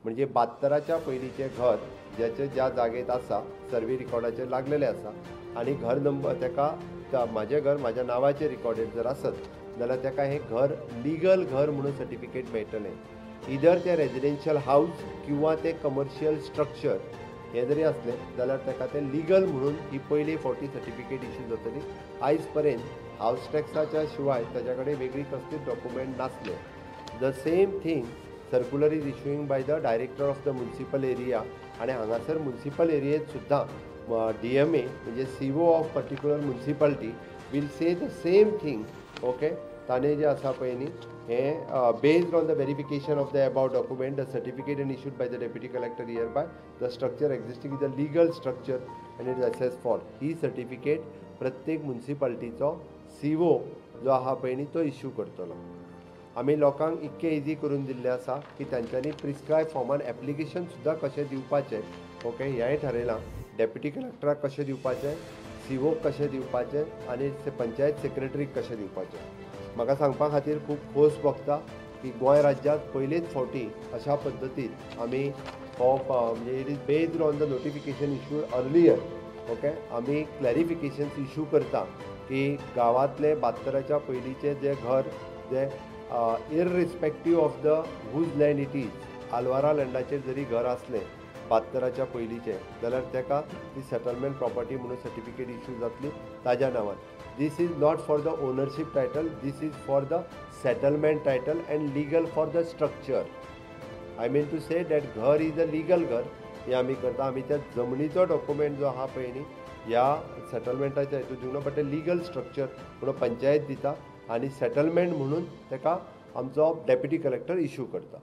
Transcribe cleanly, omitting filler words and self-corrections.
म्हणजे 72च्या पयलींचें घर ज्याचे ज्या जागेत आसा सर्वे रिकॉर्डाचेर लागलेलें आसा आनी घर नंबर ताका म्हाजें घर म्हाज्या नांवाचेर रिकॉर्डेड जर आसत जाल्यार ताका हें घर लिगल घर म्हणून सर्टिफिकेट मेळटलें. इधर तें रेजिडेन्शियल हावस किंवा तें कमर्शियल स्ट्रक्चर हें जरी असलें जाल्यार ताका तें लिगल म्हणून ही पयली फावटी सर्टिफिकेट इश्यू जातली. आयज पर्यंत हावस टॅक्साच्या शिवाय ताच्या कडेन वेगळी कसलीच डॉक्युमेंट नासले. The same thing circular is issuing by the director of the municipal area आनी हांगासर म्युनिसिपल एरियेत सुद्दां DMA म्हणजे CO of particular municipality will say the same thing. Okay, ताणें जें आसा पळय न्ही हें based on the verification of the about document the certificate and issued by the deputy collector here by the structure existing is a legal structure and it is assess for. He certificate प्रत्येक म्युनिसिपालिटीचो CO जो आहा पळय न्ही तो issue करतलो. आमी लोकांक इतकें easy करून दिल्लें आसा की तांच्यांनी प्रिस्क्रायब फॉर्मान एप्लिकेशन सुद्दां कशें दिवपाचें. ओके, हेंय थारयलां. डेप्युटी कलेक्टराक कशें दिवपाचें, COक कशें दिवपाचें आनी पंचायत सेक्रेटरीक कशें दिवपाचें. म्हाका सांगपा खातीर खूब खोस भोगता की गोंय राज्यांत पयलेच फावटी अशा पद्दतीन आमी हो म्हणजे it is based on the notification issued earlier. Okay, आमी क्लॅरिफिकेशन्स इश्यू करता की गांवांतले 72च्या पयलींचें जें घर जें irrespective of the whose land it is, आलवारा लँडाचेर जरी घर आसलें 72च्या पयलींचें जाल्यार ताका ती सेटलमेंट प्रॉपर्टी म्हणून सर्टिफिकेट इश्यू जातली ताज्या नांवान. This is not for the ownership title, this is for the settlement title and legal for the structure. I mean to say that घर इज अ लिगल घर. हें आमी करता. आमी त्या जमनीचो डॉक्युमेंट जो आहा पळय न्ही ह्या सेटलमेंटाच्या हेतून दिवना बट ते लिगल स्ट्रक्चर म्हणून पंचायत दिता आनी सेटलमेंट म्हणून ताका आमचो डेप्युटी कलेक्टर इश्यू करता.